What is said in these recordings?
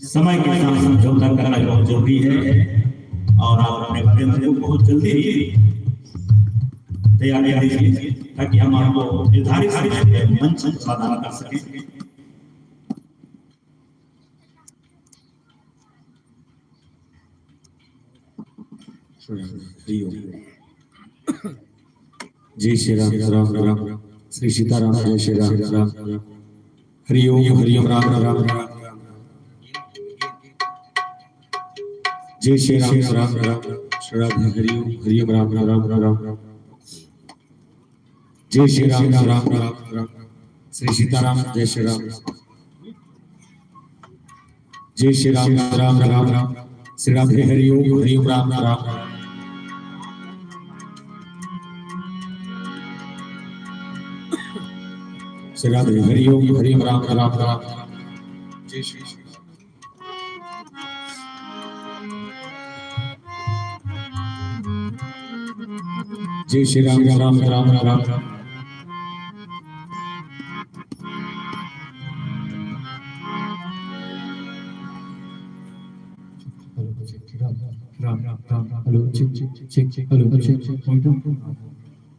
समय के साथ समझौता करना बहुत जरूरी है और आप अपने कार्य को बहुत जल्दी तैयारी कीजिए ताकि हम आपको निर्धारित समय में मंच प्रदान कर सकें। जय श्री राम राम राम श्री सीताराम जय श्री राम राम हरि ओम राम राम राम जय श्री राम राम राम हरि ओम राम राम राम जय श्री राम राम राम श्री सीताराम जय श्री राम जय श्री राम राम राम श्री राधे हरि ओम राम राम श्री राधे हरि ओम राम राम राम जय श्री जय Shri Ram Ram Ram Ram Ram Ram Ram hello check hello check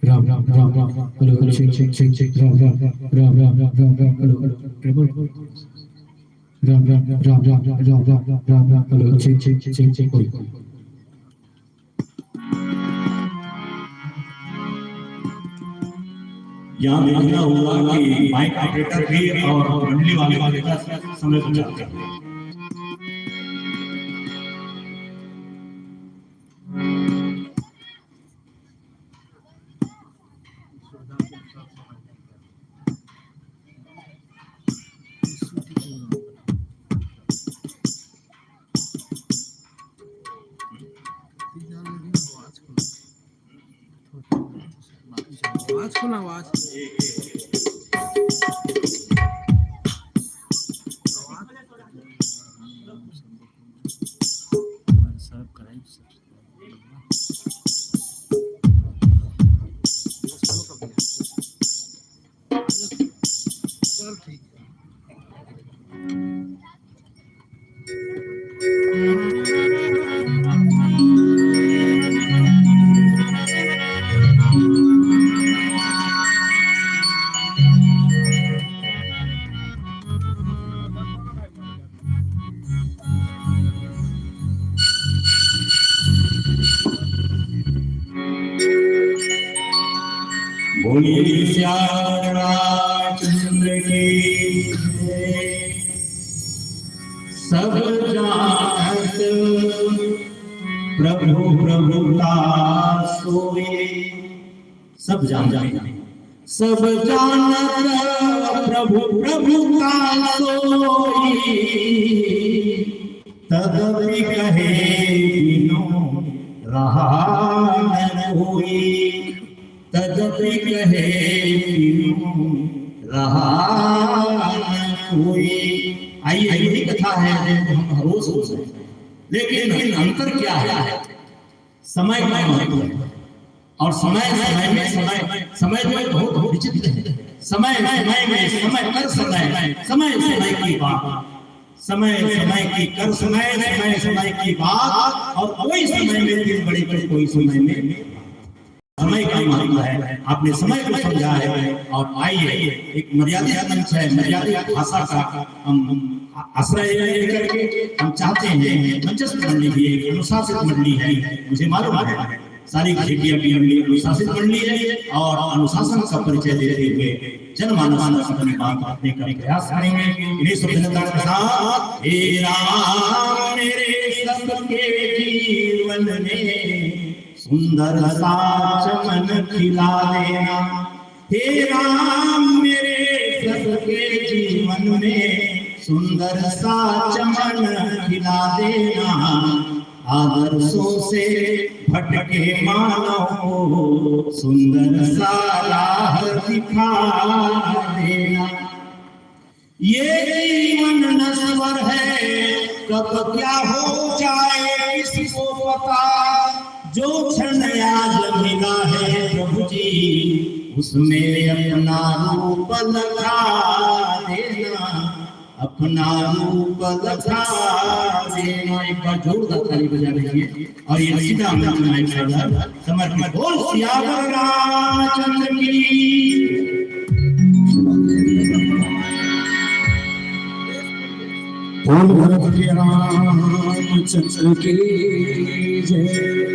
Ram Ram Ram Ram hello check Ram Ram hello triple Ram hello check यहाँ देखना होगा कि माइक ऑपरेटर भी और मंडली वाले का समय बचा है। आवाज बोलिए श्यामचंद्र की सब जानत प्रभु प्रभुता सोए। सब जानत सब जानत प्रभु प्रभुता सोई। तदपि कहे बिनु रहा न होई। तदपि कहे बिनु रहा न होई। आइए यही कथा है जो हम रोज सोचते हैं, लेकिन अंतर क्या है? समय में महत्व है और समय जो बहुत विचित्र है। समय समय की बात, समय की कर समय की बात, और कोई समय में दिन बड़ी कोई समय में समय का महत्व है। आपने समय को समझा है और आइए एक मर्यादित मंच है, मर्यादित भाषा का हम आश्रय लेकर के हम चाहते हैं मंचस्थ मंडली भी एक अनुशासित मंडली है। मुझे मालूम है सारी क्षेत्रीय की मंडली अनुशासित मंडली है और अनुशासन का परिचय देते हुए जनमानस अपनी बात रखने का प्रयास करेंगे। इन्हीं शुभता के साथ हे राम मेरे सबके जीवन में सुंदर सा चमन खिला देना। हे राम मेरे सबके जीवन में सुंदर सा चमन खिला देना। आदर्शों से भटके मानव को सुंदर सा राह दिखा देना। ये जीवन नश्वर है, कब क्या हो जाए किसको पता। जो क्षण आज मिला है प्रभु जी, उसमें अपना रूप लगा देना। अपना रूप दिखावे। एक बार जोरदार ताली बजा दीजिए और ये सीधा अंदाज में समर्पित बोल सियावर रामचंद्र की। बोल भरत के रामचंद्र की जय।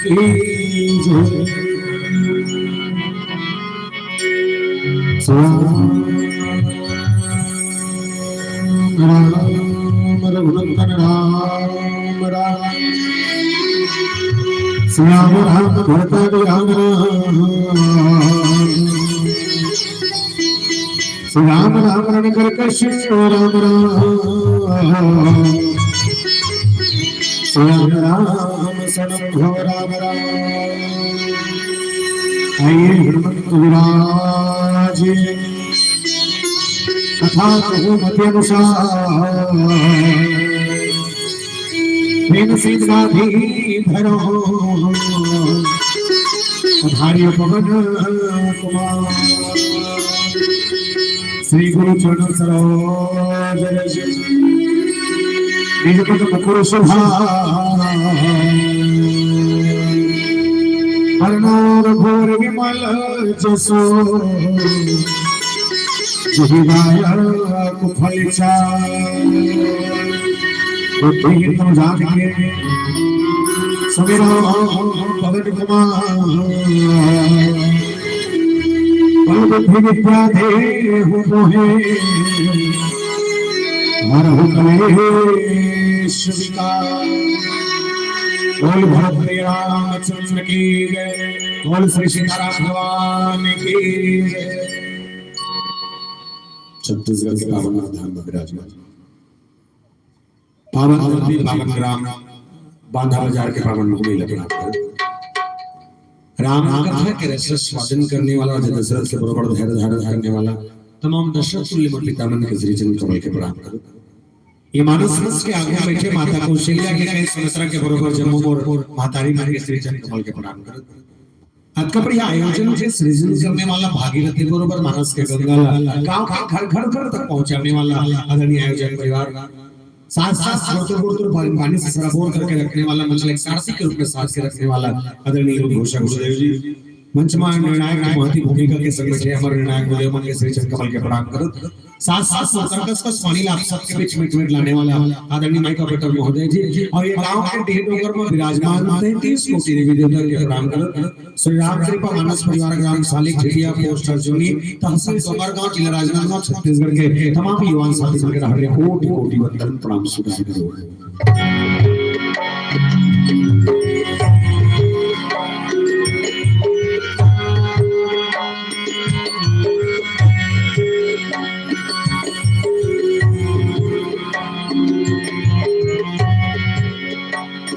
की जय। राम रघुनंदन राम राम श्याम राम भरत राम राम राम रण करकश राम राम श्याम राम सनम राम राम। आइए हनुमंत विराज कथा कहूँ मध्य अनुसार सीताधी धरो धार्य पवन कुमार श्री गुरु चरण सरोज रज निज पद मुकुर अर्णव घोर विमल जसो कुफल तुम जान के सवेरा पवन कुमार बुद्धि विद्या दे मोहे हरहु कलेश विकार। बोल भरत रामचंद्र की जय। बोल श्री सीताराम भगवान की जय। छत्तीसगढ़ के पावन धाम में विराजमान पावन धरती पावन ग्राम बांधा बाजार के पावन भूमि लगना राम कथा के रस स्वादन करने वाला दशरथ के बरोबर धैर्य धारण करने वाला तमाम दशरथ तुल्य पितामह के श्री चरण कमल के प्रणाम करो। ये मानस रस के आगे बैठे माता कौशल्या के कई सुमित्रा के बरोबर जम्मू और महतारी मां के श्री चरण कमल के प्रणाम करो। आज का बढ़िया आयोजन से सृजन करने वाला भागीरथी बरोबर मानस के गंगा गांव घर घर घर तक पहुंचाने वाला आदरणीय आयोजक परिवार साथ साथ पानी से सराबोर करके रखने वाला मंडल एक सारथी के रूप में साथ के रखने वाला आदरणीय घोषा गुरुदेव जी मंचमान निर्णायक महती भूमिका के संग बैठे अमर निर्णायक गुरुदेव मन के श्री चरण कमल के प्रणाम करो। साथ साथ सर्कस का स्वामी लाभ सबके बीच में लाने वाला आदरणीय माइका बेटर महोदय जी और ये गांव के डेढ़ डोंगर में विराजमान 33 कोटि देवी देवता के प्रणाम करो। श्री राम कृपा मानस परिवार ग्राम सालिक झिटिया पोस्ट अर्जुनी तहसील डोंगरगांव जिला राजनांदगांव छत्तीसगढ़ के तमाम युवा साथी मिलकर हमारे कोटि कोटि वंदन प्रणाम स्वीकार करो।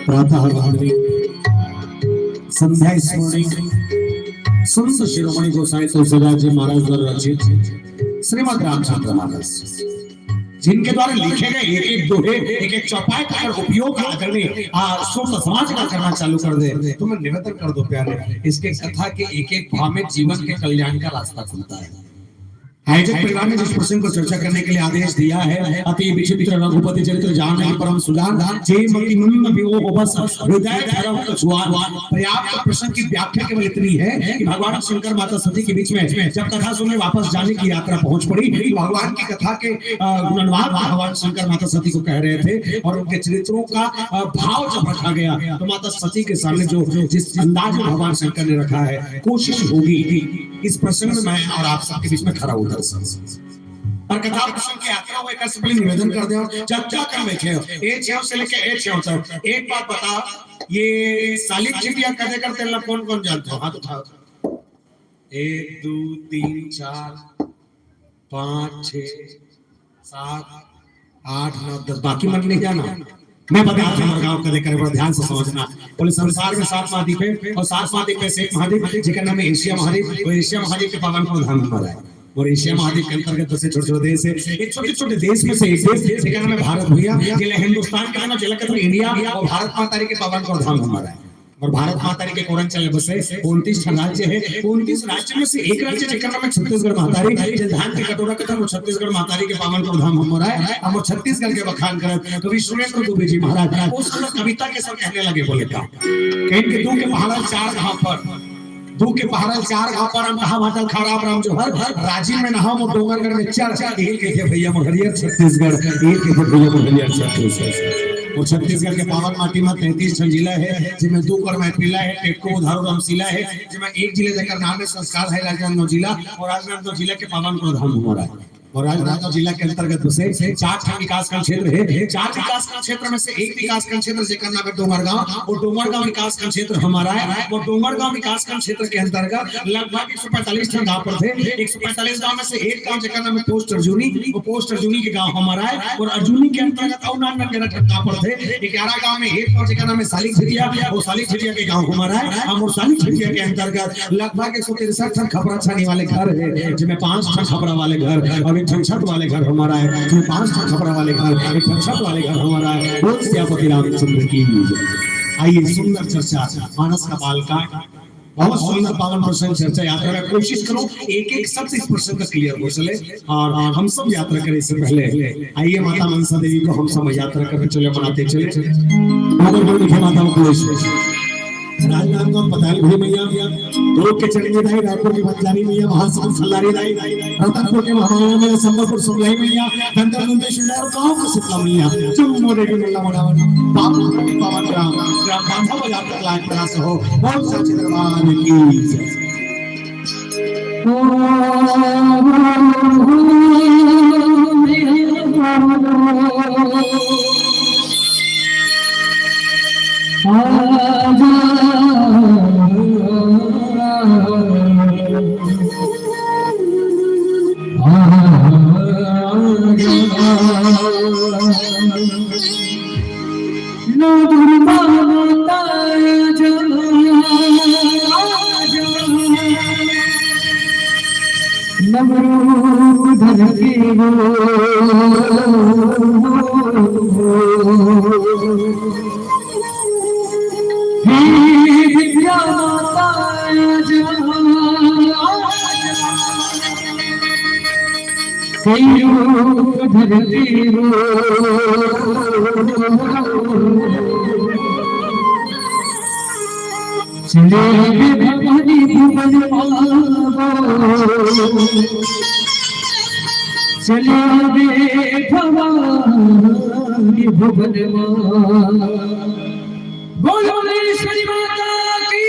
प्रातः संध्या स्मरणिक संत शिरोमणि गोसाई तुलसीदास जी महाराज द्वारा रचित श्रीमद् रामचरितमानस जिनके द्वारा लिखे गए एक एक दोहे एक एक चौपाई का अगर उपयोग आदरणीय सुन समाज का करना चालू कर दे तो मैं निवेदन कर दो प्यारे इसके कथा के एक एक भाव में जीवन के कल्याण का रास्ता खुलता है। आयोजक परिवार ने जिस प्रसंग को चर्चा करने के लिए आदेश दिया है अति विचित्र रघुपति चरित्र जान परम सुजान जे मति मन विओ बस हृदय धर्म कछुआन। पर्याप्त प्रसंग की व्याख्या केवल इतनी है कि भगवान शंकर माता सती के बीच में जब कथा सुनने वापस जाने की यात्रा पहुंच पड़ी भगवान की कथा के गुणगान भगवान शंकर माता सती को कह रहे थे और उनके चरित्रों का भाव जब रखा गया तो माता सती के सामने जो जिस अंदाज में भगवान शंकर ने रखा है कोशिश होगी इस प्रसंग में मैं और आप सबके बीच में खड़ा उतर पर कथा प्रसंग की यात्रा हुए कर सबले निवेदन कर दो जब क्या कर बैठे हो ए 6 से लेके ए 6 तक एक बात बता ये सालिक झिटिया कदे करते हैं कौन कौन जानते हो हाथ उठाओ 1 2 3 4 5 6 7 8 9 10 बाकी मत नहीं जाना मैं बता हमारे गांव का देखकर बड़ा ध्यान से समझना। बोले संसार में 7 महाद्वीप है और 7 महाद्वीप में से एक महाद्वीप जिसका नाम है एशिया महाद्वीप और एशिया महाद्वीप के पावन प्रधान हमारा है और एशिया महाद्वीप के अंतर्गत 10 छोटे छोटे देश है। एक छोटे छोटे देश में से एक देश जिसका नाम है भारत भैया जिले हिंदुस्तान का नाम जिला इंडिया और भारत माता के पावन प्रधान हमारा है और भारत माता के कोरंचल बसे 29 राज्य है 29 राज्य में से एक राज्य जिसका नाम है छत्तीसगढ़ महातारी धान की कटोरा कथा वो छत्तीसगढ़ महातारी के पावन प्रधान हमारा है। हम छत्तीसगढ़ के बखान करत कवि सुरेंद्र दुबे जी महाराज उस कविता के सब कहने लगे बोले का कहीं दू के पहाड़ 4 घाव पर दू के पहाड़ 4 घाव पर हम कहा माता खराब राम जो हर राजी में नहा वो डोंगरगढ़ में 4 एक के भैया मोहरिया छत्तीसगढ़ एक के भैया मोहरिया छत्तीसगढ़ और छत्तीसगढ़ के पावन माटी में 33 ठन जिला है, जिसमें 2 कर महफिला है, टेटको उधारो रामशिला है, जिसमें एक जिले जकर नाम में संस्कार है राजनांदगांव जिला, और राजनांदगांव जिला के पावन प्रधान हमारा है। और राजनांदगांव जिला के अंतर्गत से 4 विकासखंड क्षेत्र है। 4 विकासखंड क्षेत्र में से एक विकासखंड क्षेत्र जेकर नाम है डोंगरगांव, और डोंगरगांव विकासखंड क्षेत्र हमारा है। और डोंगरगांव विकासखंड क्षेत्र के अंतर्गत लगभग 145 ठन गांव पड़ते हैं। 145 गांव में से एक गांव जेकर नाम है पोस्ट अर्जुनी, और पोस्ट अर्जुनी के गांव हमारा है। और अर्जुनी के अंतर्गत और 99 ठन गांव पड़ते हैं। 11 गांव में एक गांव जेकर नाम है सालिक झिटिया, और सालिक झिटिया के गांव हमारा है। हम और सालिक झिटिया के अंतर्गत लगभग 163 ठन खपरा छानी वाले घर है, जिसमें 5 ठन खपरा वाले घर और 1 ठन छत वाले घर हमारा है, जिसमें 5 ठन खपरा वाले घर, 1 ठन छत वाले घर हमारा है। बोल सियापति रामचंद्र की जय। आइए सुंदर चर्चा मानस का बाल का, बहुत सुंदर पावन प्रसंग चर्चा यात्रा में कोशिश करो एक एक शब्द इस प्रसंग का क्लियर हो चले, और हम सब यात्रा करें इससे पहले आइए माता मनसा देवी को हम सब यात्रा करके चले, मनाते चले। माता राजनांदगांव पतालपुरी मैया, दुर्ग के चरंगी दाई, रायपुर की बंजारी मैया, महासमुंद सल्लारी दाई, रतनपुर के महामाया मैया, संबलपुर सुमलाई मैया, धनगर नंदेश्वर और गांव को शीतला मैया, चुम्मो रेडी नल्ला मड़ावन, पावन की पावन ग्राम बांधा बाजार तक लायक प्रयास हो। बहुत सच्चे दरबार की जय। चले भवानी भुवन बोलो श्री माता की।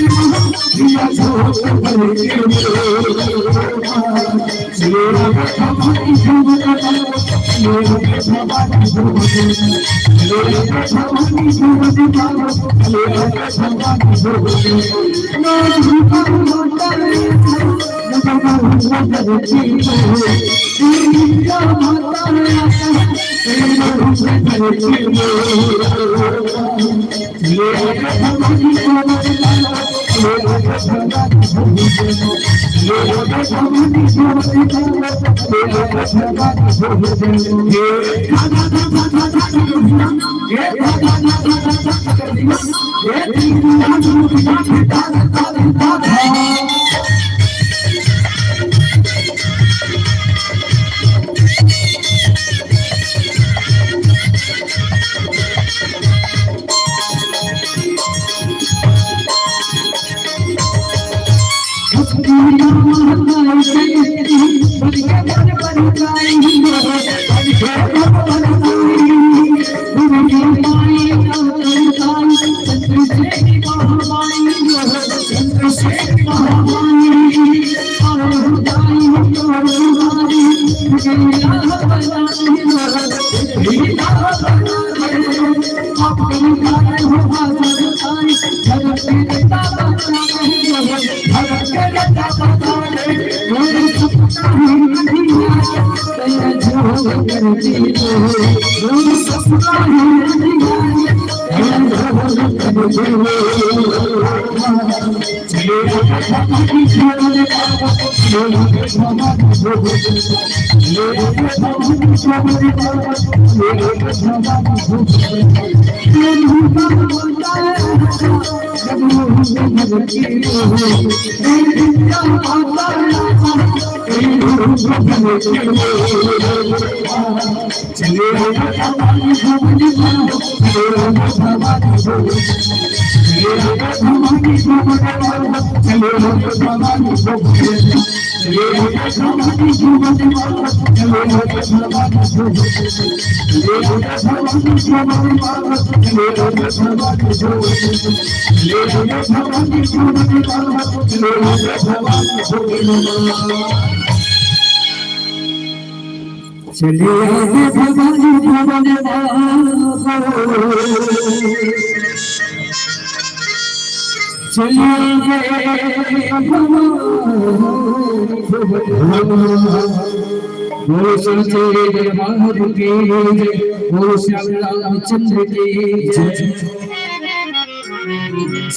Thank you.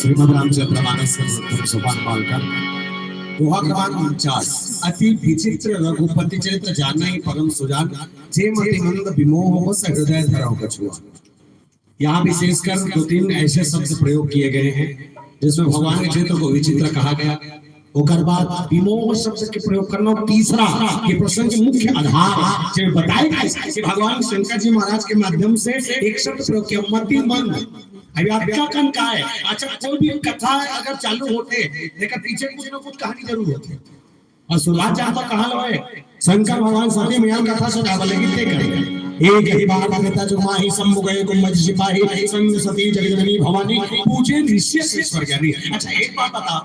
श्रीमद रामचंद्र मानस सोपान पालकर दोहा क्रमांक 49 अति विचित्र रघुपति चरित्र जानना ही परम सुजान जे मति मंद विमोह बस हृदय धराव कछुआ। यहाँ विशेषकर 2-3 ऐसे शब्द प्रयोग किए गए हैं जिसमें भगवान के चरित्र को विचित्र कहा गया। ओकर बाद विमोह शब्द के प्रयोग करना। तीसरा ये प्रसंग के मुख्य आधार जो बताएगा कि भगवान शंकर जी महाराज के माध्यम से एक शब्द प्रयोग किया मति मंद। अभी आपका कन का है। अच्छा कोई भी कथा अगर चालू होते लेकिन पीछे कुछ ना कुछ कहानी जरूर होती और शुरुआत जहाँ तक कहा लो है शंकर भगवान सती मैया कथा सुनावा लेकिन ते करेंगे एक ही बार बनेता जो माही शंभु गए गुम्बद सिपाही संग सती जगजननी भवानी पूजे ऋषि ईश्वर ज्ञानी। अच्छा एक बात बता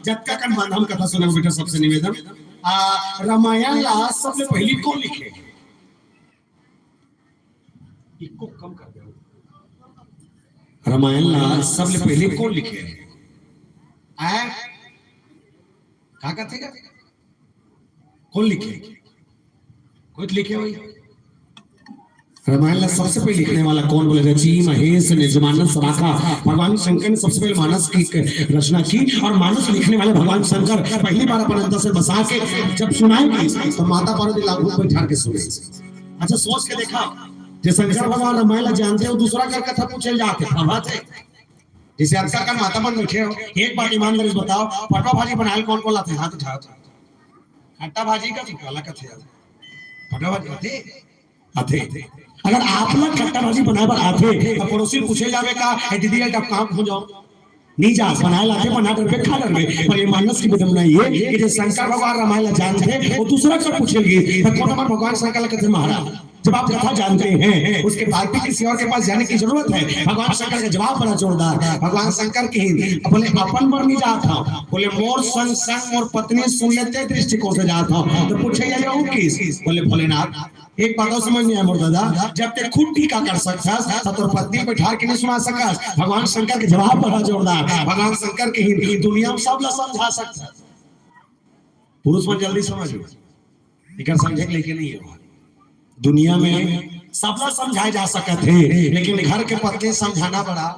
जब का कन हम कथा सुने बेटा सबसे निवेदन रामायण ला सबसे पहली कौन लिखे इसको कम कर दो। रामायण ला सबसे पहले कौन लिखे है का कहते हैं कौन लिखे कुछ लिखे हुई रामायण ला सबसे पहले लिखने वाला कौन बोले रची महेश निजमानस राखा। भगवान शंकर ने सबसे पहले मानस की रचना की और मानस लिखने वाले भगवान शंकर पहली बार अपन अंदर से बसा के जब सुनाई तो माता पार्वती लागू पर ठाड़ के सुने। अच्छा सोच के देखा जो शंकर भगवान रामायण ला जानते हो दूसरा का कथा पूछे जाते बात है जिसे अक्सर का माता मन बैठे हो। एक बार ईमानदारी से बताओ पटवा भाजी बनाए कौन कौन लाते हाथ उठाओ खट्टा भाजी का वाला कथे पटवा भाजी आते अगर आप लोग खट्टा भाजी बनाए पर आते तो पड़ोसी पूछे जावे का दीदी जब काम हो जाओ नहीं जा बनाए लाते बना डर पे खा डर में पर ये मानस की विडम्बना ये कि जो शंकर भगवान रामायण जानते वो दूसरा का पूछेगी कौन हमारे भगवान शंकर कथे महाराज जब आप कथा जानते हैं उसके बाद भी किसी और के पास जाने की जरूरत है? भगवान शंकर का जवाब बड़ा जोरदार। भगवान शंकर की बोले अपन पर नहीं जाता, बोले मोर संग संग और पत्नी सुन लेते दृष्टिकोण से जाता हूं। तो पूछे जाऊं किस? बोले भोलेनाथ एक बात और समझ नहीं आया मोर दादा, जब ते खुद टीका कर सकता तो तोर पत्नी बैठा के नहीं सुना सका। भगवान शंकर के जवाब बड़ा जोरदार। भगवान शंकर के ही दुनिया में सब ला समझा सकता, पुरुष में जल्दी समझ लेकिन समझे लेके नहीं है। दुनिया में सबला समझाए जा सकते थे, लेकिन घर के पत्नी समझाना बड़ा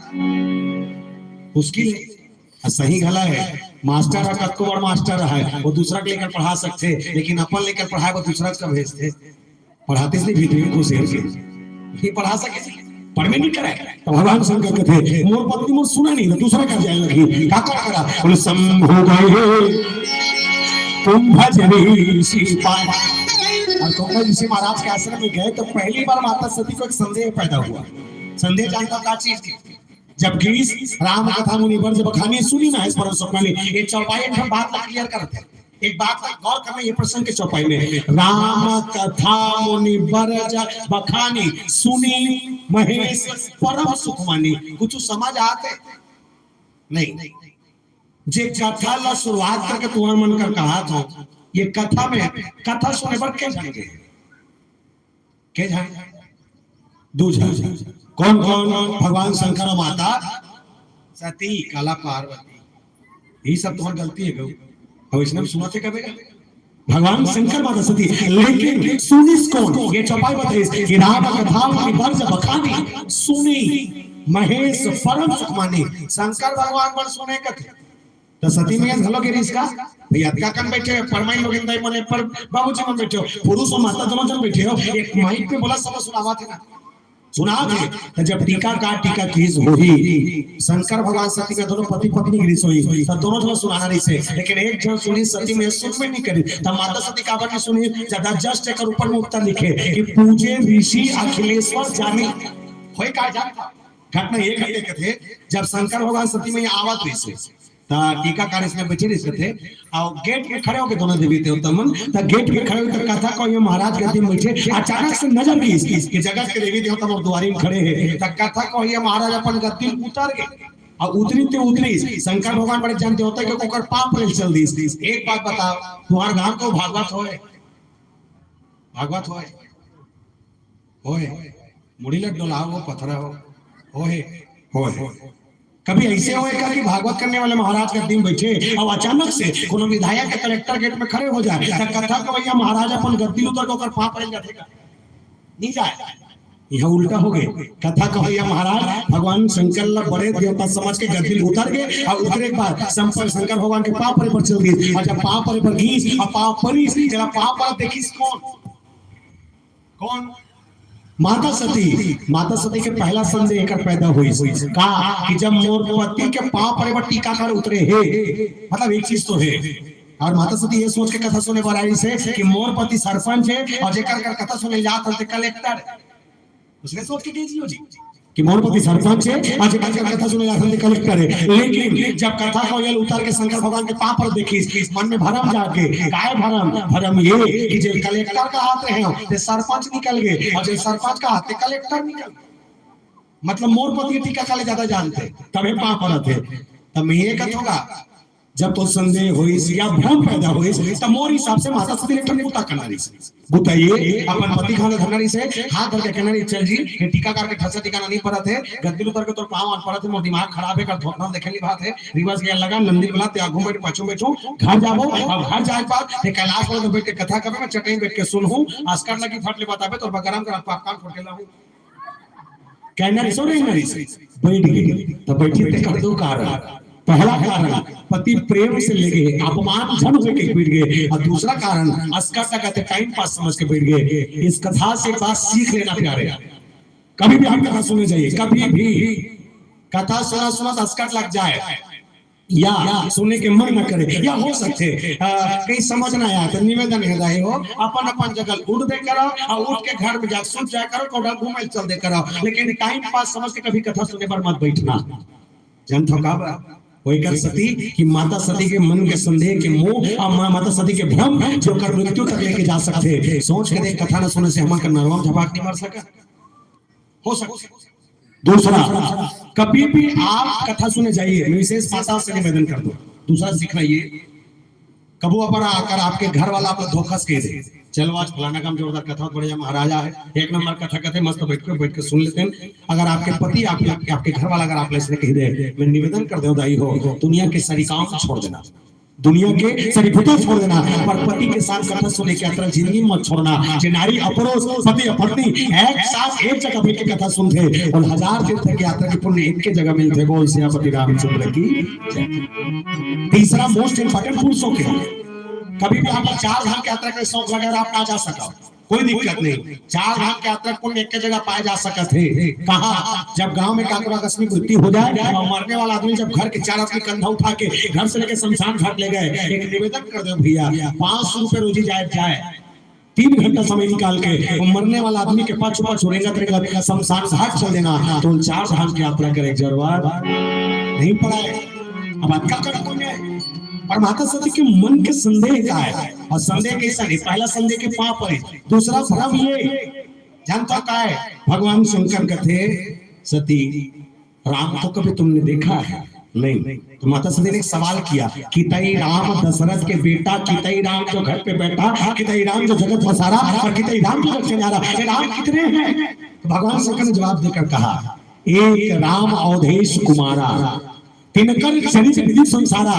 मुश्किल है। सही गला है, मास्टर है कत्को बड़ मास्टर है, वो दूसरा के लेकर पढ़ा सकते, लेकिन अपन लेकर पढ़ाए वो दूसरा का भेजते, पढ़ाते नहीं भीतरी खुश है पढ़ा सके पढ़ में नहीं करे। तो भगवान शंकर कहते मोर पत्नी मोर सुना नहीं, दूसरा का जाए लगी का करा बोले संभो गए कुंभ ऋषि और कुंभ ऋषि महाराज के आश्रम में गए तो पहली बार माता सती को एक संदेह पैदा हुआ। संदेह जानता क्या चीज थी? जब गिरीश राम कथा मुनिवर जब कहानी सुनी ना इस परम स्वप्न में, एक चौपाई एक बात क्लियर करते हैं, एक बात का गौर करना ये प्रसंग के चौपाई में, राम कथा मुनिवर बखानी सुनी महेश परम सुख मानी। कुछ समझ आते नहीं? जे कथा ला शुरुआत करके तुम्हारा मन कर कहा था, ये कथा में कथा सुने पर क्या जाएंगे? क्या जाएंगे? दूसरा कौन कौन? भगवान शंकर और माता सती, काला पार्वती, ये सब तुम्हारी गलती है गौ। और इसने सुना थे कभी भगवान शंकर माता सती, लेकिन सुनिस कौन? ये चौपाई बताइए कि राम कथा मुनिवर बखानी सुनी महेश परम सुख मानी। शंकर भगवान पर सुने कथे तो सती में घलो के इसका भैया का कन बैठे परमाई लोग इंदाई मने पर बाबूजी मन बैठे हो, पुरुष और माता दोनों जन बैठे हो, एक माइक पे बोला सब सुनावा थे ना, सुना थे। तो जब टीका कीज होही, शंकर भगवान सती में दोनों पति पत्नी की रीस हुई, तो दोनों जन सुनाना रही से, लेकिन एक जन सुनी सती में सुन में नहीं करी। तब माता सती काबर की सुनी, ज्यादा जस्ट एक ऊपर में उत्तर लिखे कि पूजे ऋषि अखिलेश्वर जाने होय का जानता। घटना ये कहते थे जब शंकर भगवान सती में आवत रही से टीकाकार इसमें बैठे रहे थे और गेट पे खड़े होकर दोनों देवी देवता मन गेट पे खड़े होकर कथा को ये महाराज गद्दी में बैठे, अचानक से नजर गई इसकी जगत के देवी देवता और द्वारी में खड़े हैं। तब कथा को ये महाराज अपन गद्दी उतर गए और उतरी शंकर भगवान बड़े जानते होता है कि ओकर पाप पर चल दी। एक बात बताओ, तुम्हारे गांव को भागवत होए मुड़ी लट डोलाओ वो पत्थर हो कभी ऐसे होएगा कि भागवत करने वाले महाराज के दिन बैठे और अचानक से कोनो विधायक के कलेक्टर गेट में खड़े हो जाए, कथा को भैया महाराज अपन गद्दी उतर को पाप पड़ जाएगा नहीं जाए। यह उल्टा हो गए, कथा को भैया महाराज भगवान शंकर बड़े देवता समझ के गद्दी उतर गए और उतरे के बाद संपर शंकर भगवान के पाप पर चल गई। और जब पाप पर घीस और पाप पर जरा पाप पर देखिस कौन माता सती के पहला संदेह एक पैदा हुई कहा कि जब मोर पति के पाप पर टीका कर उतरे है, मतलब एक चीज तो है। और माता सती ये सोच के कथा सुने वाली से कि मोर पति सरपंच है और जेकर कथा सुने जात हते कलेक्टर, उसने सोच के कीजिए जी कि मोर पति सरपंच है और जेकर कथा सुने जात हते कलेक्टर है। लेकिन जब कथा को ये उतार के शंकर भगवान के पाप पर देखी, मन में भरम जाके काय भरम ये कि जे कलेक्टर का हाथ रहे ते सरपंच निकल गए और जे सरपंच का हाथ कलेक्टर निकल, मतलब मोर पति टीका काले ज्यादा जानते तबे पाप पर थे। तब ये कथ होगा जब तो संदेह हुई या भ्रम पैदा हुई तब मोर हिसाब से माता सती ने पूता करनारी बताइए अपन पति खाने धरनारी से हाथ धर के कहनारी चल जी ये टीका करके ठसा टिकाना नहीं पड़ा थे, गद्दी उतर के तो पांव आन पड़ा थे, मोर दिमाग खराब है कर धोखना देखली बात है, रिवर्स गया लगा नंदी बोला ते आगू बैठ पाछू बैठो घर जाबो अब घर जाए बाद ते कैलाश पर बैठ के कथा करबे, मैं चटई बैठ के सुनहूं आस्कर लगी फट ले बताबे तो गरम कर पापकान फोड़ के लाऊं कहनारी सो रही नरी से बैठ गई। तो बैठी ते कर दो कारण, पहला कारण पति प्रेम से ले गए अपमान झन होके बैठ गए, और दूसरा कारण अस्कर का कहते टाइम पास समझ के बैठ गए। इस कथा से बात सीख लेना प्यारे, कभी भी आप कथा सुननी चाहिए, कभी भी कथा सुना अस्कर लग जाए या सुनने के मन न करे या हो सकते कहीं समझ ना आया तो निवेदन है हो अपन अपन जगह उठ दे करो और उठ के घर में जा सुन जाए करो कोड़ा घूमे चल दे करो, लेकिन टाइम पास समझ के कभी कथा सुनने पर मत बैठना। जन थका वही कर सती कि माता सती के मन के संदेह के मोह और माता सती के भ्रम जो कर मृत्यु तक लेके जा सकते। सोच के देख, कथा न सुनने से हमारे नरवा झपाक नहीं मार सका, हो सकता। दूसरा, कभी भी आप कथा सुने जाइए, मैं विशेष माता से निवेदन कर दो। दूसरा सीखना ये, कबू अपना आकर आपके घर वाला आप धोखा के दे, चलो आज फलाना काम जोरदार कथा बढ़िया महाराजा है, एक नंबर कथा कहते मस्त, बैठ के सुन लेते हैं। अगर आपके पति आपके घर वाला अगर आप ऐसे कह दे, मैं निवेदन कर दो दाई हो, दुनिया के सारी काम छोड़ देना, दुनिया के सारी भूतों छोड़ देना, पर पति के साथ कथा सुनने की यात्रा जिंदगी मत छोड़ना। जे नारी अपरोस पति पत्नी एक साथ एक जगह बैठ के कथा सुनते और 1000 तीर्थ की यात्रा के पुण्य एक के जगह मिलते। बोल सियापति रामचंद्र की जय। तीसरा मोस्ट इंपोर्टेंट पुरुषों के, कभी भी आप 4 धाम की यात्रा के शौक वगैरह आप ना जा सका, कोई दिक्कत नहीं, 4 धाम की यात्रा पुण्य एक जगह पाए जा सकते थे। कहा, जब गांव में काकरा आकस्मिक मृत्यु हो जाए और मरने वाला आदमी जब घर के 4 आदमी कंधा उठा के घर से लेकर शमशान घाट ले गए, एक निवेदन कर दो भैया, 500 रुपए रोजी जाए 3 घंटा समय निकाल के मरने वाला आदमी के पास रेंगा शमशान घाट चल देना, तो 4 धाम की यात्रा करे जरूर नहीं पड़ा है। अब बात क्या कर पुण्य और माता सती के मन के संदेह का है, और संदेह कैसा है, पहला संदेह के पाप है, दूसरा भ्रम ये जानता का है। भगवान शंकर कहते सती राम को कभी तुमने देखा है नहीं? तो माता सती ने एक सवाल किया कि तई राम दशरथ के बेटा, कि तई राम जो घर पे बैठा, कि तई राम जो जगत बसारा, और कि तई राम जो जगत चलारा, ये राम कितने हैं? तो भगवान शंकर ने जवाब देकर कहा, एक राम अवधेश कुमारा, तिनकर चरित विधि संसारा,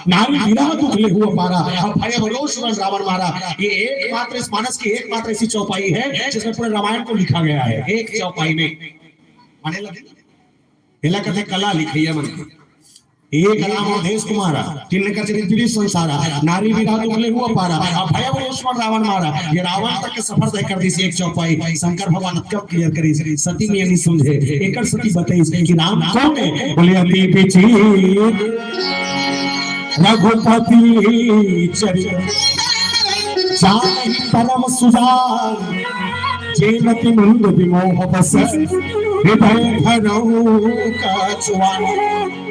नारी विरह दुख ले हुआ पारा, और भय भरोस रावण मारा। ये एकमात्र इस मानस की एकमात्र ऐसी चौपाई है जिसमें पूरे रामायण को लिखा गया है, एक चौपाई में। माने लगे कहते कला लिखी है मन, एक राम अवधेश कुमारा, तिनकर चरित विधि संसारा, नारी विरह दुख ले हुआ पारा, और भय भरोस रावण मारा। ये रावण तक के सफर तय कर दी एक चौपाई। शंकर भगवान कब क्लियर करी, सती में नहीं समझे, एक सती बताई कि राम कौन है? बोले अति बिची रघुपति चरित जाहि परम सुजान, जेनति मुंद विमोह बस हृदय भरऊ का चुआन।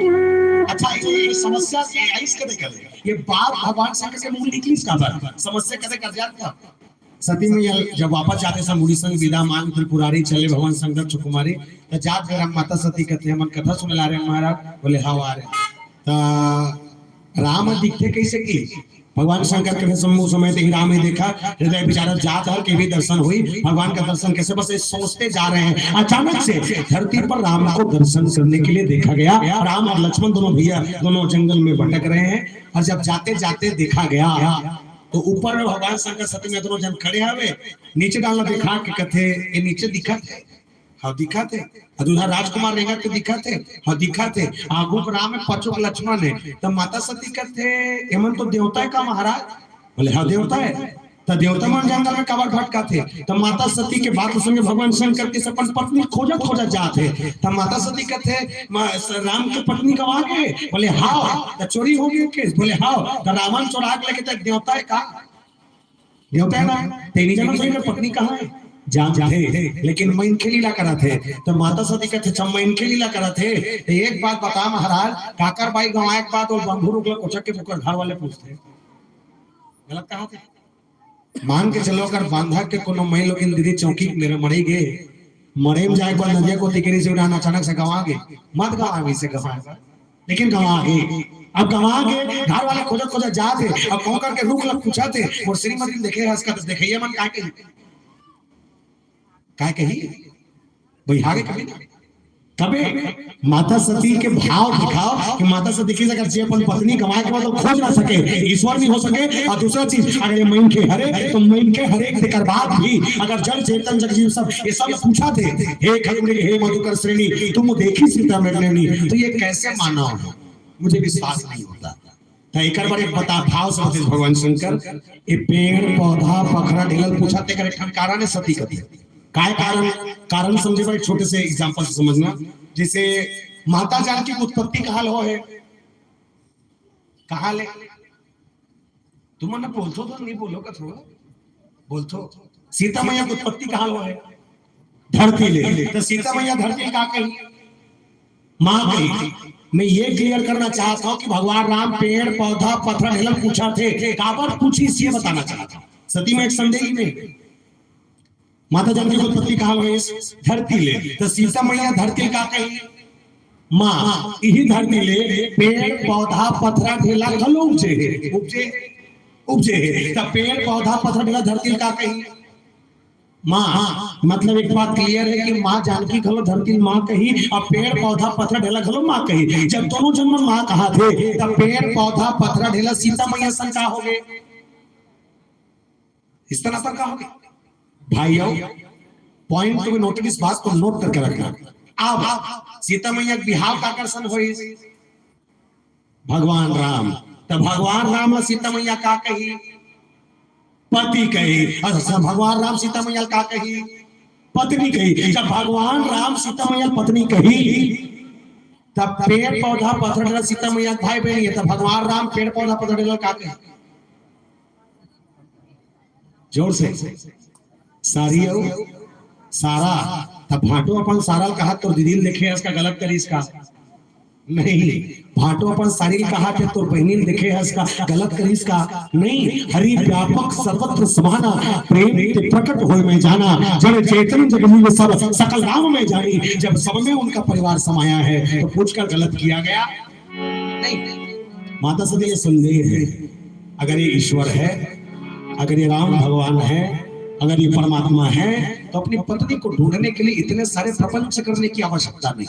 अच्छा, ये समस्या इसके कर, ये बात भगवान शंकर के मुंह निकली इसका बात समस्या कदे कर जाता। सती में जब वापस जाते सब मुड़ी संग विदा मांग त्रिपुरारी चले भगवान शंकर चुकुमारी, तो जात मेरा माता सती कहते हैं मन कथा सुने ला रहे महाराज। बोले हाँ आ रहे, तो राम दिखते कैसे की? भगवान शंकर के सम्मुख समय ही राम ने देखा, हृदय विचारक जात हर के भी दर्शन हुई। भगवान का दर्शन कैसे? बस सोचते जा रहे हैं, अचानक से धरती पर राम को दर्शन करने के लिए देखा गया। राम और लक्ष्मण दोनों भैया दोनों जंगल में भटक रहे हैं, और जब जाते जाते देखा गया तो ऊपर में भगवान शंकर सती में दोनों जन खड़े हुए, नीचे डालना दिखा के कथे ये नीचे दिखा थे, हाँ दिखा थे, दूसरा राजकुमार रेंगा के दिखा थे, हाँ दिखा थे, आगू राम है पचो लक्ष्मण है। तब माता सती कहते एमन तो देवता है का महाराज? बोले हाँ देवता है। तो देवता मन जंगल में कबर भटका थे, तब माता सती के बात संगे भगवान शंकर के अपन पत्नी खोजत जाते। तब माता सती कहते राम के पत्नी गवा गए? बोले हाँ। तो चोरी हो गई के? बोले हाँ। तो रावण चोरा के लेके तक देवता है का? देवता है ना, तेरी जन्म पत्नी कहाँ है? जानते लेकिन मैं इनके लीला करा थे। तो माता सती कहते मैं इनके लीला करा थे। एक बात बता महाराज, काकर बाई गवा एक बात और बंधु रुकला कोचक के पुकर घर वाले पूछते गलत कहा थे। मान के चलो अगर बांधा के कोनो मई लोग इन दीदी चौकी मेरे मरे गए, मरे में जाए पर नदिया को तिकरी से उड़ाना अचानक से गवा गए, मत गवा से गवा, लेकिन गवा गए। अब गवा के घर वाले खोजत जाते, अब कौन करके रुक लग पूछाते, और श्रीमती देखे हंसका देखिए मन का काय कही भाई हागे कभी कभी माता सती के भाव दिखाओ कि माता सती की अगर जे अपन पत्नी कमाए के बाद तो खोज ना सके, ईश्वर नहीं हो सके। और दूसरा चीज अगर ये मैन के हरे तो मैन के हरे के बाद भी अगर जल चेतन जगजीव सब ये सब पूछा थे, हे खंडे हे मधुकर श्रेणी तुम देखी सीता मृगनयनी, तो ये कैसे मानो? मुझे विश्वास नहीं होता। तो एक बार एक बता भाव समझते भगवान शंकर, ये पेड़ पौधा पखरा ढेलल पूछा ते करे ठनकारा ने सती कथी काय कारण समझे भाई, छोटे से एग्जांपल से समझना। जैसे माता जानकी की उत्पत्ति कहाँ हो है, कहाँ ले तुम ना बोलतो तो नहीं बोलो का थोड़ा बोलतो। सीता मैया की उत्पत्ति कहाँ हो है? धरती ले। तो सीता मैया धरती का कही माँ कही, मैं ये क्लियर करना चाहता हूं कि भगवान राम पेड़ पौधा पत्थर ढेला पूछा थे, काबर पूछी ये बताना चाहता। सती में एक संदेह में माता जानकी को उत्पत्ति कहा गई धरती ले, तो सीता मैया धरती का कही माँ यही धरती ले पेड़ पौधा पत्थर ढेला घलो उपजे उपजे उपजे, तब पेड़ पौधा पत्थर ढेला धरती का कही माँ। मतलब एक बात क्लियर है कि माँ जानकी घलो धरती माँ कही और पेड़ पौधा पत्थर ढेला घलो माँ कही। जब दोनों जन्म माँ कहा थे तब पेड़ पौधा पत्थर ढेला सीता मैया संका हो गए, इस तरह पर कहोगे भाइयों। पॉइंट को नोट, इस बात को नोट करके रखना। अब सीता मैया बिहाव का आकर्षण हो भगवान राम, तब भगवान राम और सीता मैया का कही पति कही, अच्छा भगवान राम सीता मैया का कही पत्नी कही। जब भगवान राम सीता मैया पत्नी कही तब पेड़ पौधा पत्थर ढेला सीता मैया भाई बहन है, तब भगवान राम पेड़ पौधा पत्थर ढेला का कही जोर से सारी सारा। तब भाटो अपन सारा कहा तो दीदी देखे इसका गलत करी इसका नहीं, भाटो अपन सारी कहा थे तो बहनी देखे है इसका गलत करी इसका नहीं। हरि व्यापक सर्वत्र समाना प्रेम के प्रकट होए में जाना, जब चेतन जगनी में सब सकल राम में जानी। जब सब में उनका परिवार समाया है तो पूछकर गलत किया गया नहीं। माता सती ये संदेह है, अगर ये ईश्वर है, अगर ये राम भगवान है, अगर ये परमात्मा है तो अपनी पत्नी को ढूंढने के लिए इतने सारे प्रपंच करने की आवश्यकता नहीं।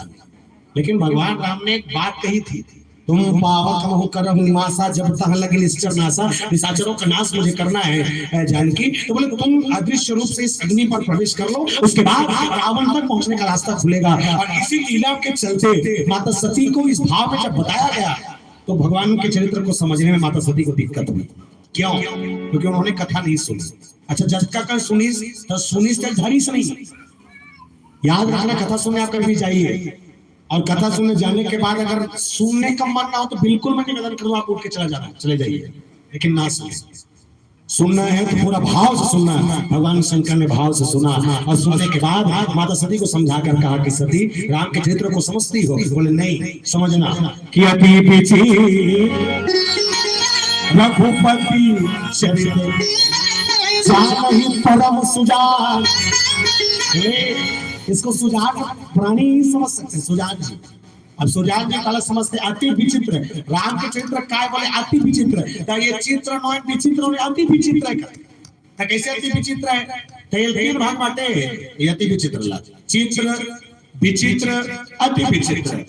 लेकिन भगवान राम ने एक बात कही थी, तुम पावक महु करम निवासा जब तह लगे निश्चर नासा, निशाचरों का नाश मुझे करना है जानकी। तो बोले तुम अदृश्य रूप से इस अग्नि पर प्रवेश कर लो, उसके बाद रावण तक पहुंचने का रास्ता खुलेगा। और इसी लीला के चलते माता सती को इस भाव में जब बताया गया तो भगवान के चरित्र को समझने में माता सती को दिक्कत हुई। क्यों? क्योंकि उन्होंने कथा नहीं सुनी। अच्छा जब का कल सुनी तो सुनी से धरी से नहीं, याद रखना कथा सुनने आप कभी जाइए और कथा सुनने जाने के बाद अगर सुनने का मन ना हो तो बिल्कुल मैं निवेदन करूंगा आप उठ के चले जाइए, लेकिन ना सुनना है तो पूरा भाव से सुनना है। भगवान शंकर ने भाव से सुना और सुनने के बाद माता सती को समझा कर कहा कि सती राम के चरित्र को समझती हो? बोले नहीं, समझना कि अति पीछे रघुपति चरित्र परम सुजान। इसको सुजान प्राणी ही समझ सकते हैं, सुजान जी। अब सुजान जी अलग समझते अति विचित्र। राम के चित्र काय बोले अति विचित्र, तो ये चित्र नॉय विचित्र और अति विचित्र है। तो कैसे अति विचित्र है? तो ये तीन भाग बाटे, ये अति विचित्र ला चित्र विचित्र अति विचित्र।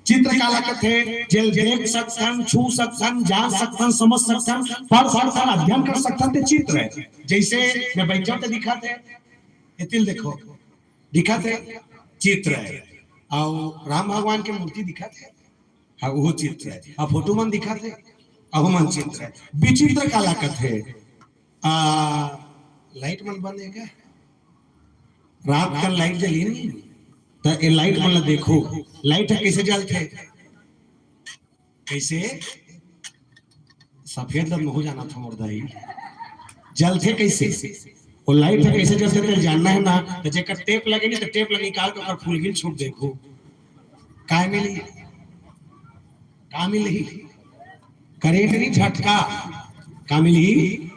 चित्र काला कथे जेल देख सकथन, छू सकथन, जान सकथन, समझ सकथन, पढ़ सकथन, अध्ययन कर सकथन, ते चित्र है। जैसे मैं बैठा तो दिखा थे ये तिल देखो दिखा थे चित्र है, और राम भगवान के मूर्ति दिखा थे हाँ वो चित्र है, और फोटो मन दिखा थे अहो मन चित्र है। विचित्र काला कथे लाइट मन बनेगा रात का लाइट जली नहीं तो ये लाइट वाला देखो लाइट है कैसे जलते कैसे सफेद रंग हो जाना था मुर्दाई जलते कैसे वो लाइट है कैसे जलते थे जानना है ना। तो जेकर टेप लगे नहीं तो टेप लगे निकाल के ऊपर फूल गिल छूट देखो काय मिली का मिली करेंट नहीं झटका का मिली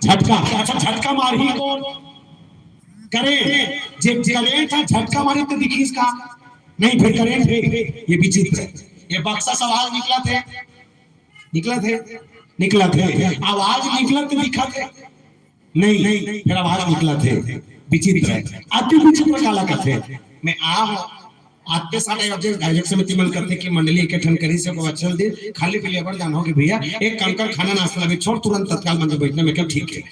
झटका। अच्छा झटका मारी कौन करेंट जे करेंट है झटका मारी तो दिखी इसका नहीं फिर करेंट है ये विचित्र है। ये बक्सा सवाल निकला थे आवाज निकला तो दिखा थे नहीं फिर आवाज निकला थे विचित्र है अति विचित्र काला कथे। मैं आपके साथ डायरेक्ट समिति मन करते कि मंडली के ठन करी से को अच्छा दे खाली पे लेबर जान हो कि भैया एक काम कर खाना नाश्ता लगे छोड़ तुरंत तत्काल मंदिर बैठने में क्या ठीक है।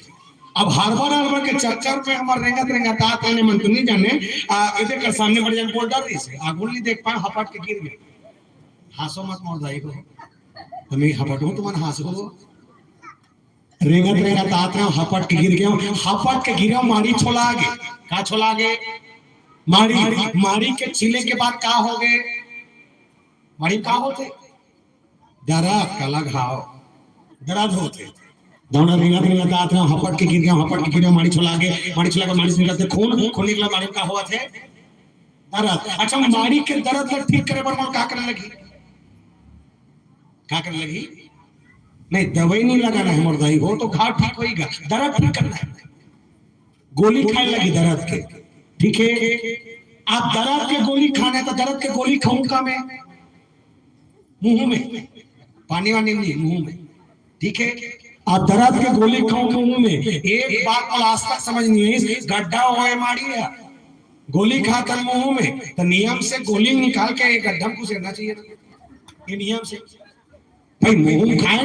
अब हरबर के चक्कर पे हमार रेंगत आने मन तो नहीं जाने इधर कर सामने बढ़ जाए बोल डर से आगुल नहीं देख पाए हपट के गिर गए हासो मत मोड़ जाई को हमें हपट हो तुम हासो रेंगत आते हैं हपट के गिर गए हपट के गिरा मारी छोला आगे का छोला आगे मारी के छिले के बाद का हो गए मारी का होते दर्द का लगाव दर्द होते दोनों रिंगत आते हैं हपट के गिर गया हपट के गिर मारी छोला के मारी से निकलते खून निकला मारी का हुआ थे दर्द। अच्छा मारी के दर्द ठीक करे पर का करने लगी क्या करने लगी? नहीं, दवाई नहीं लगाना है मुर्दाई हो तो घाव ठीक होगा, दर्द ठीक करना है। गोली खाने लगी दर्द के, ठीक है। आप दर्द के गोली खाना है तो दर्द के गोली खाऊं का मैं? मुंह में, पानी वानी नहीं, मुंह में, ठीक है। आप दर्द के गोली खाऊं मुंह में। एक बात और आज तक समझ नहीं है, गड्ढा हो मारी है, गोली खाकर मुंह में, तो नियम से गोली निकाल के गड्ढा में घुसेड़ना चाहिए, ये नियम से। भाई मुंह में खाए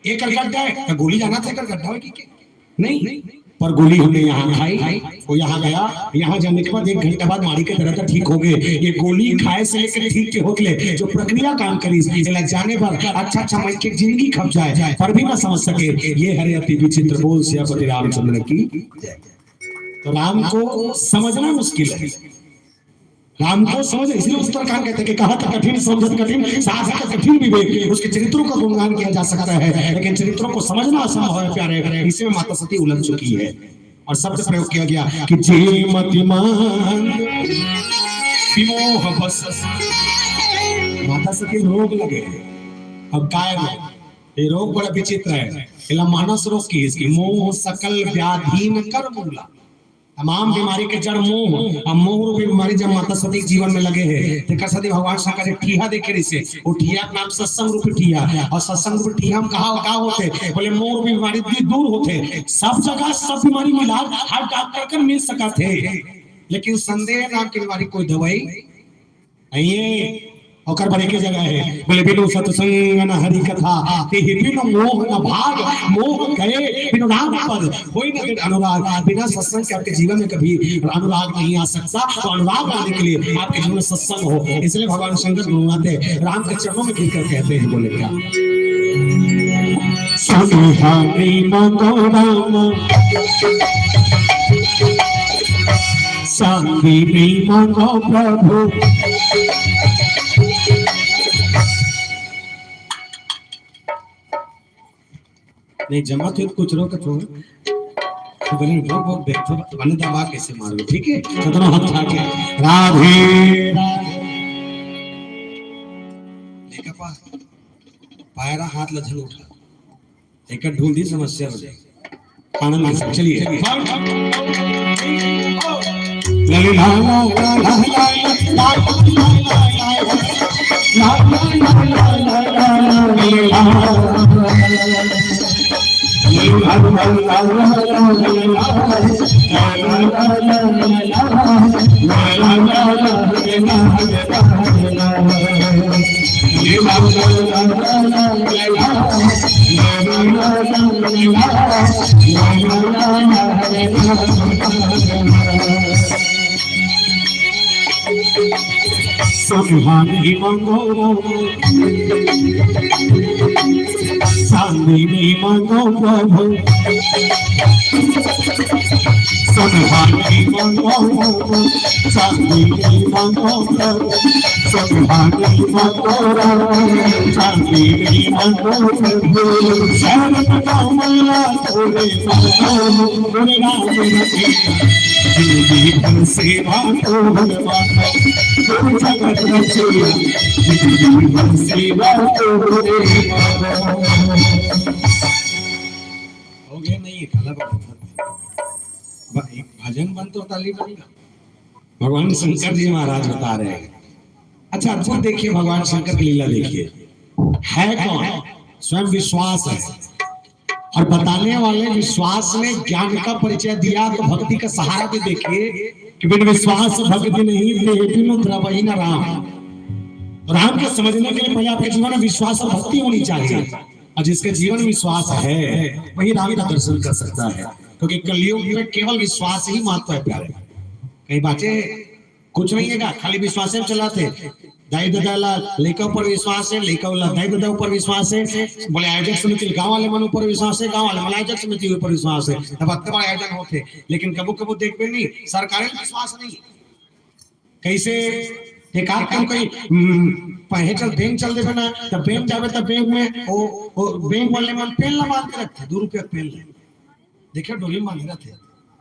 एक गड्ढा है तो गोली जाना था, गड्ढा है कि नहीं, पर गोली हमने यहाँ खाई, वो यहाँ गया, यहाँ जाने के बाद 1 घंटे बाद मारी के तरह ठीक हो गए। ये गोली खाए से लेकर ठीक के होतले जो प्रक्रिया काम करी जाने पर अच्छा मन की जिंदगी खप जाए पर भी ना समझ सके, ये हरे अति विचित्र बोल सियापति रामचंद्र की। तो राम को समझना मुश्किल है, राम को समझ, इसलिए उत्तरकांड कहते हैं कि कहा था कठिन समझत कठिन, साहस कठिन विवेक। उसके चरित्रों का गुणगान किया जा सकता है लेकिन चरित्रों को समझना असंभव है प्यारे। इसी में माता सती उलझ चुकी है और शब्द प्रयोग किया गया कि जे मतिमान विमोह बस। माता सती रोग लगे, अब काय ये रोग बड़ा विचित्र है, मानस रोग की, इसकी मोह सकल व्याधीन कर मूला। तमाम बीमारी के जड़ मोह, अब मोह रूपी बीमारी जब माता सती जीवन में लगे हैं तो सती भगवान शंकर ने ठिया देखे इसे, वो ठिया का नाम सत्संग रूपी ठिया, और सत्संग रूपी ठिया हम कहा होते बोले मोह रूपी बीमारी दूर होते, सब जगह सब बीमारी मिला हर डॉक्टर कर मिल सका थे, लेकिन संदेह नाम की बीमारी कोई दवाई नहीं है। और बड़े के जगह है बोले बिनु सत्संग न हरि कथा बिनु मोह न भाग, मोह गए बिनु राम पद कोई न अनुराग। बिना सत्संग के आपके जीवन में कभी अनुराग नहीं आ सकता, तो अनुराग लाने के लिए आपके जीवन में सत्संग हो। इसलिए भगवान शंकर गुरुनाथे राम के चरणों में गिरकर कहते हैं, बोले क्या संहारी मंगोराम शांति मंगो प्रभु। नहीं जमा तो कुछ रोक तो बने वो देखो बने दबा कैसे मारो, ठीक है। कदम हाथ उठा के राधे लेका पायरा हाथ लझन उठा, एक ढूंढ दी समस्या हो जाए आनंद से। चलिए लली ला ला ला ला ला संहारी मंगो शांति मंगो प्रभु, संहारी मंगो शांति मंगो प्रभु, संहारी मंगो शांति मंगो प्रभु। शरण कमला तोरे तोरे राम रति जीवन सेवा तो भगवान जगत रचैया, जीवन सेवा तो हो गया। नहीं खाला एक भजन बन तो ताली बनेगा। भगवान शंकर जी महाराज बता रहे हैं, अच्छा अद्भुत देखिए भगवान शंकर की लीला देखिए, है कौन? स्वयं विश्वास है, और बताने वाले विश्वास ने ज्ञान का परिचय दिया तो भक्ति का सहारा भी देखिए कि बिन विश्वास भक्ति नहीं बिनु द्रवहि न राम। राम को समझने के लिए पहले आपके जीवन में विश्वास और भक्ति होनी चाहिए, और जिसके जीवन में विश्वास है वही राम का दर्शन कर सकता है, क्योंकि कलयुग में केवल विश्वास ही महत्व है प्यारे। कई बातें कुछ नहीं है, खाली विश्वास में चलाते, दाई दादा लेकर ऊपर विश्वास है, लेकर वाला दाई दादा ऊपर विश्वास है, बोले आयोजक समिति गांव वाले मन ऊपर विश्वास है, गांव वाले मन आयोजक समिति ऊपर विश्वास है, तब अत्ते बड़ा आयोजन होते, लेकिन कबू कबू देख पे नहीं सरकारी विश्वास नहीं। कैसे एक काम कोई पहे चल बैंक चल देवे ना, तब बैंक जावे तब बैंक में ओ बैंक वाले मन पेन ला बांध के रखते, 2 रुपया पेन ले देखिए डोली मांग रहे थे,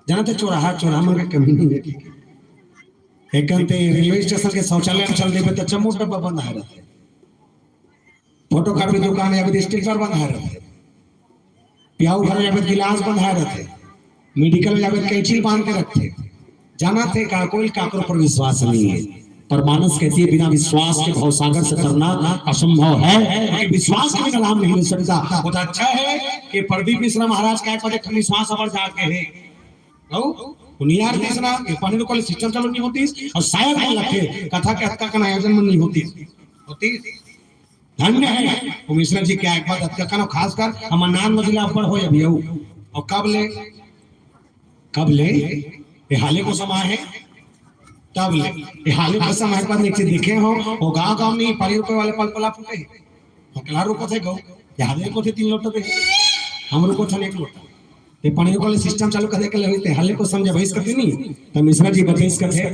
जानते चौराहा में कमी नहीं देखी। एक घंटे रेलवे स्टेशन के शौचालय में चल देवे तो चमूट डब्बा बंद है रहते, फोटोकॉपी दुकान या स्टिकर बंधा रहे, प्याऊ घर या गिलास बंधा रहे, मेडिकल या कैंची बांध के रखते। जाना थे का कोई काकरों पर विश्वास नहीं है, पर मानस कहती है बिना विश्वास के भवसागर से तरना असंभव है, क्योंकि विश्वास के बिना राम नहीं मिल सकता। वो तो अच्छा है कि प्रदीप मिश्रा महाराज का पद विश्वास अवर जाके है उनियार तीसरा के पानी को सिस्टम चलो नहीं होती, और शायद वो लखे कथा के हत्या का आयोजन में नहीं होती होती। धन्य है वो मिश्रा जी क्या एक बात हत्या का खासकर हम नान मजिला ऊपर हो अभी और कब ले हाले को समय है तब ले हाले को समय पर नीचे देखे हो वो गांव नहीं पारी रुपए वाले पल पला फूटे अकेला रुको थे गौ हाले को थे 3 लोटा पे हम रुको थे 1 लोटा ते पानी को सिस्टम चालू करे के लेते हाले को समझे भैंस करते नहीं तो मिश्रा जी बतेस करते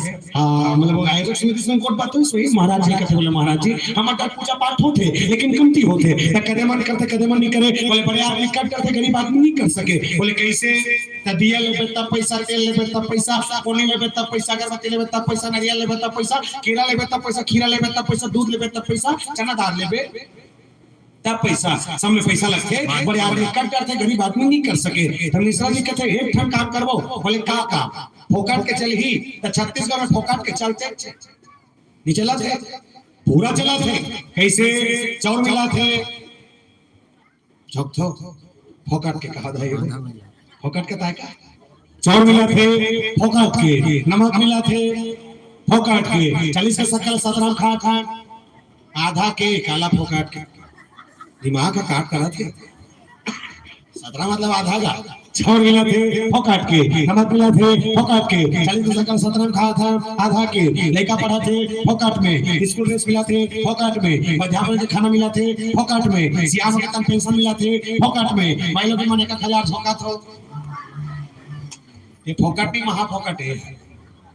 मतलब आयोजक समिति से कोट बात हुई सोई महाराज जी कहते बोले महाराज जी हमारा पूजा पाठ होते लेकिन कमती होते कदे मन करते कदे मन नहीं करे बोले बड़े आदमी कट करते गरीब आदमी नहीं कर सके बोले कैसे दिया लेबे तब पैसा तेल लेबे तब पैसा कोनी लेबे तब पैसा अगरबत्ती लेबे तब पैसा नारियल लेबे तब पैसा केला लेबे तब पैसा खीरा लेबे तब पैसा दूध लेबे तब पैसा चना दाल लेबे तब पैसा सब में पैसा लगते बड़े आदमी कट करते गरीब आदमी नहीं कर सके। तो मिश्रा जी कहते एक ठन काम करवो बोले का काम फोकट के चल ही तो छत्तीसगढ़ में फोकट के चलते नहीं चला थे पूरा चला थे कैसे चाउर मिला थे झोंक फोकट के कहा था फोकट के ताका चाउर मिला थे फोकट के नमक मिला थे फोकट के 40 के सकल 17 खा आधा के काला फोकट के दिमाग का काट करा थे 17 मतलब आधा का चाउर मिला थे फोकट के नमक मिला थे फोकट के 40 के सकल 17 खा था आधा के लड़का पढ़ा थे फोकट में स्कूल ड्रेस मिला थे फोकट में मध्याह्न के खाना मिला थे फोकट में सियाम के तन पेंशन मिला थे फोकट में भाई लोग माने का खिलाफ झोंका था ये फोकट भी महा फोकट है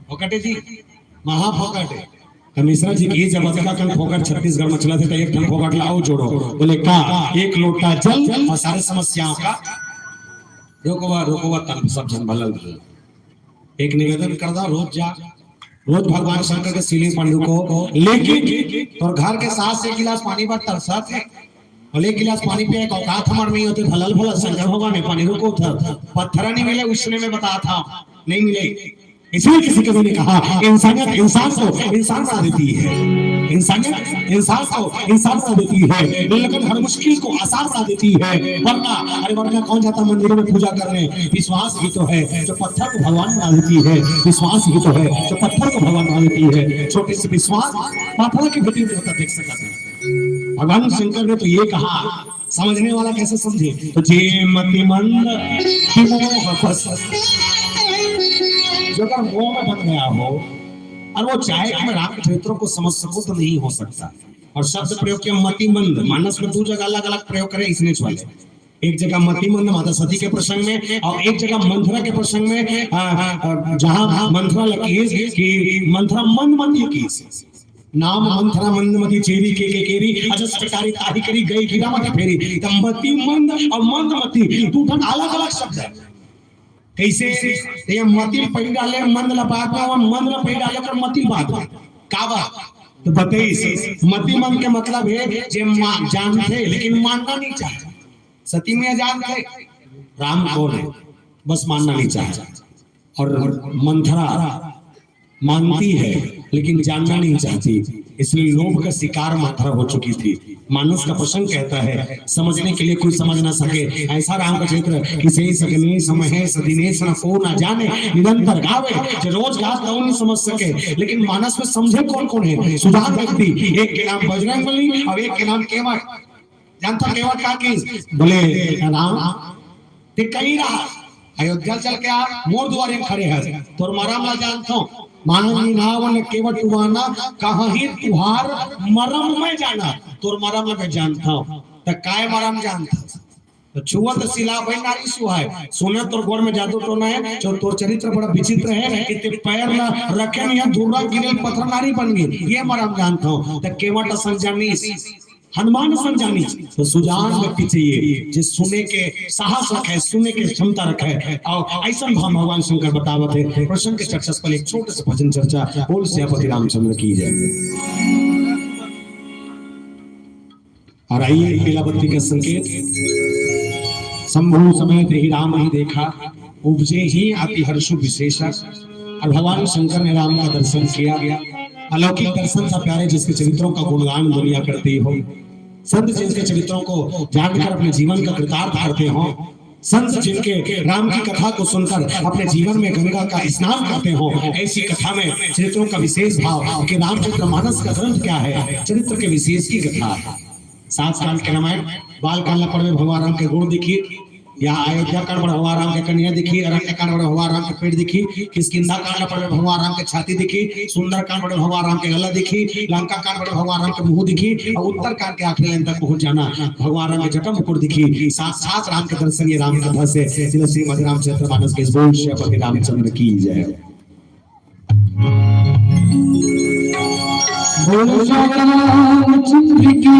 फोकट जी महा फोकट है। तो मिश्रा जी की जब का कल फोकट छत्तीसगढ़ में चला था तो एक टन फोकट लाओ जोड़ो बोले का 1 लोटा जल और सारे समस्याओं का रोकवा तन सब जन भलल एक निवेदन कर दो रोज भगवान शंकर के शिवलिंग पंडू को लेकिन और घर के साथ से गिलास पानी पर तरसा थे और 1 गिलास पानी पे एक औकात हमार नहीं होते भलल शंकर भगवान ने पानी रुको था पत्थर नहीं मिले उसने में बताया था नहीं मिले। इसलिए किसी के ने कहा इंसानियत इंसान को इंसान बना देती है, इंसानियत इंसान को इंसान बना देती है, लेकिन हर मुश्किल को आसान बना देती है। वरना कौन जाता मंदिरों में पूजा करने। विश्वास ही तो है जो पत्थर को भगवान बना देती है, विश्वास ही तो है जो पत्थर को भगवान बना देती है। छोटे से विश्वास पाथर की बेटी में होता देख सकता है। भगवान शंकर ने तो ये कहा समझने वाला कैसे समझे तो जे मति मंद जो अगर मोह में बन गया हो और वो चाहे कि मैं राम के चरित्रों को समझ सकूं तो नहीं हो सकता। और शब्द प्रयोग के मतिमंद मानस में 2 जगह अलग अलग प्रयोग करे इसने वाले एक जगह मतिमंद माता सती के प्रसंग में और एक जगह मंथरा के प्रसंग में जहां मंथरा लगी कि मंथरा मंदमती की नाम मंथरा मंदमती चेरी के केरी अजस कटारी ताही करी गई गिरामती फेरी मति मंद और मंदमती 2 अलग अलग शब्द है। कैसे ये मति पढ़ डाले मंद लबाद में और मंद पढ़ डाले कर मति बात कावा तो बताइए मति मन के मतलब है जे जानते लेकिन मानना नहीं चाहते। सती में जानते राम कौन है बस मानना नहीं चाहता और मंथरा मानती है लेकिन जानना नहीं चाहती, इसलिए लोभ का शिकार मंथरा हो चुकी थी। मानस का प्रसंग कहता है समझने के लिए कोई समझ ना सके ऐसा राम का चरित्र किसी सकने समय सदिनेश न को ना जाने निरंतर गावे जो रोज गात तो नहीं समझ सके लेकिन मानस में समझे कौन कौन है। सुजान व्यक्ति एक के नाम बजरंगबली और एक के नाम केवट। जानता केवट का की बोले राम ते कहीं रहा अयोध्या चल के आ मोर द्वारे खड़े है तोर मरम ला जानतो मानवी नावन केवट उवाना कहाँ ही तुहार मरम में जाना तोर मरम में जानता हूँ तो काय मरम जानता तो छुआ तो सिला भाई नारी सुहाय सोने तोर गोर में जादू टोना है जो तोर चरित्र बड़ा विचित्र है कि ते पैर ना रखे नहीं धूरा गिरे पत्थर नारी बन गई ये मरम जानता हूँ तो केवट संजानी हनुमान संजानी तो सुजान व्यक्ति चाहिए जो सुने के साहस रखे सुने के क्षमता रखे और ऐसा भगवान शंकर बतावत है। प्रश्न के चर्चा पर एक छोटे से भजन चर्चा बोल सियापति रामचंद्र की जाए। और आइए पीला बत्ती के संकेत शंभु समेत ही राम ही देखा उपजे ही अति हर्षु विशेषक। और भगवान शंकर ने राम का दर्शन किया गया। अलौकिक दर्शन था प्यारे, जिसके चरित्रों का गुणगान दुनिया करती हो, संत जिनके चरित्रों को जानकर अपने जीवन का कृतार्थ करते हो, संत जिनके राम की कथा को सुनकर अपने जीवन में गंगा का स्नान करते हो। ऐसी कथा में चरित्रों का विशेष भाव कि रामचरितमानस का ग्रंथ क्या है, चरित्र के विशेष की कथा है। 7 कांड के रामायण, बाल कांड में भगवान राम के गुण दिखी, या अयोध्या कांड में भगवान राम के कन्या दिखी, अरण्य कांड में भगवान राम के पेट दिखी, किष्किंधा कांड में भगवान राम के छाती दिखी, सुंदर कांड में भगवान राम के गला दिखी, लंका कांड में भगवान राम के मुंह दिखी, और उत्तर कांड के आखिरी लाइन तक पहुंच जाना भगवान राम के जटा मुकुट दिखी। साक्षात राम के दर्शन ये राम कथा से श्रीमद् रामचरितमानस के बोल श्री रामचंद्र की जय। बोलो रामचंद्र की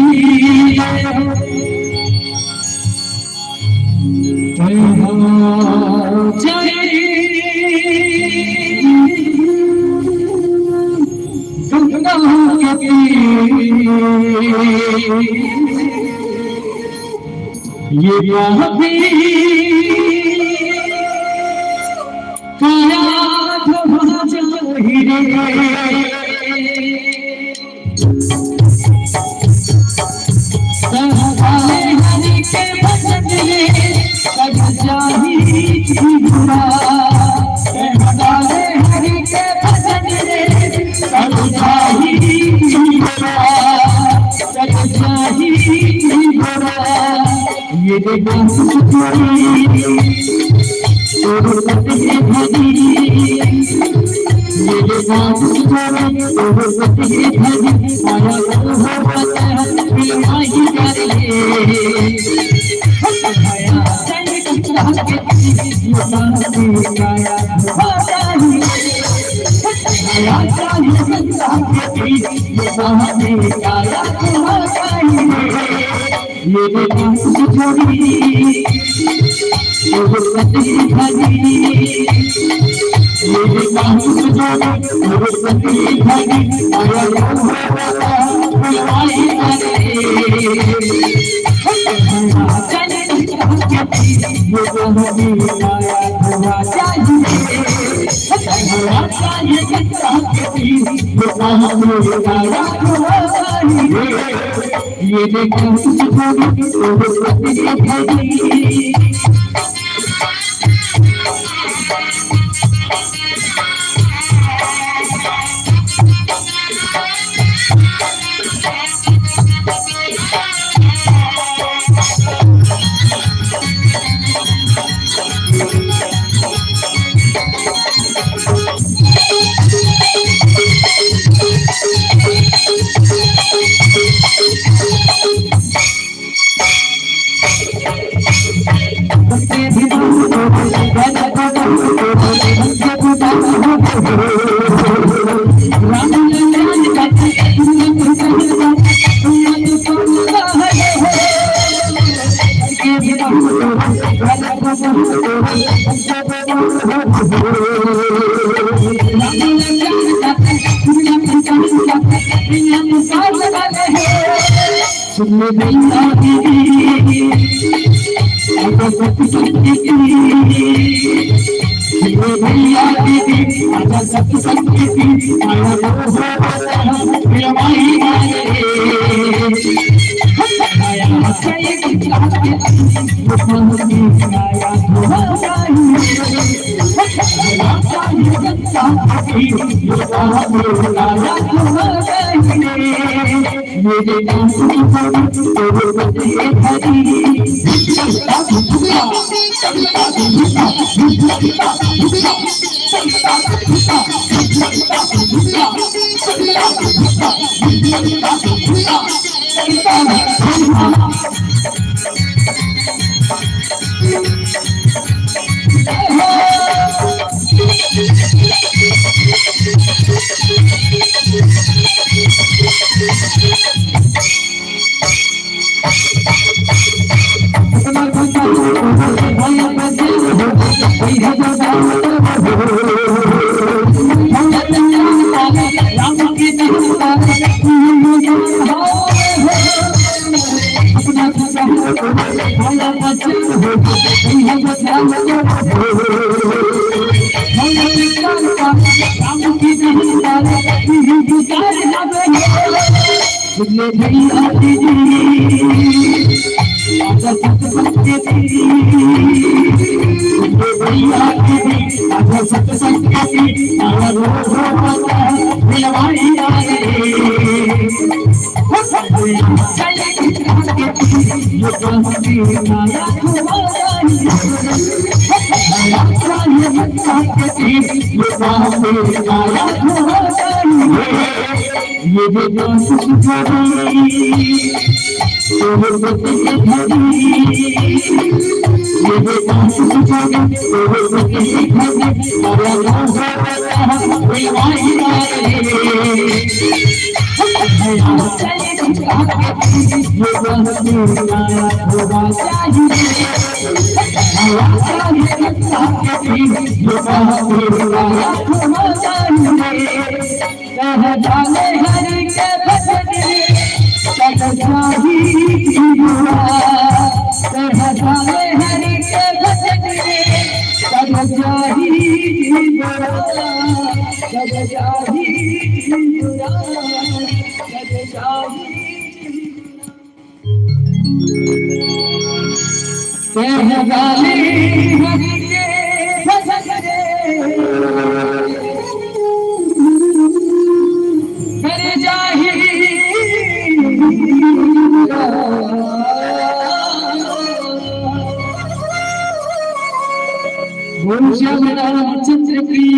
रामचंद्र की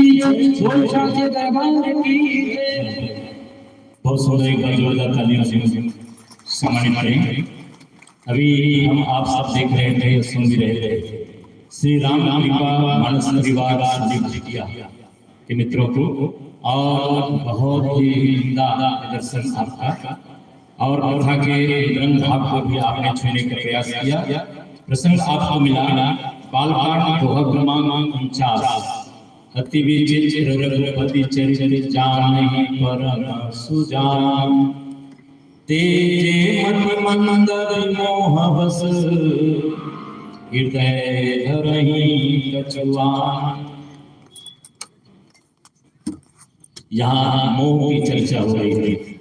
दरबार की बहुत सुंदर एक बार जोरदार तालियों से सम्मानित करें। अभी हम आप सब देख रहे थे, सुन भी रहे थे, श्री राम कृपा मानस परिवार शादी किया के मित्रों को, और बहुत ही दर्शन आपका, और कथा के रंग भाव को भी आपने छूने का प्रयास किया। प्रसंग आपको मिला बालकांड दोहा क्रमांक 49, अति विचित्र रघुपति चरित जान परम सुजान, तेजे मति मंदर मोह बस हृदय धरहि कछुआन। यहाँ मोह की चर्चा हो रही थी।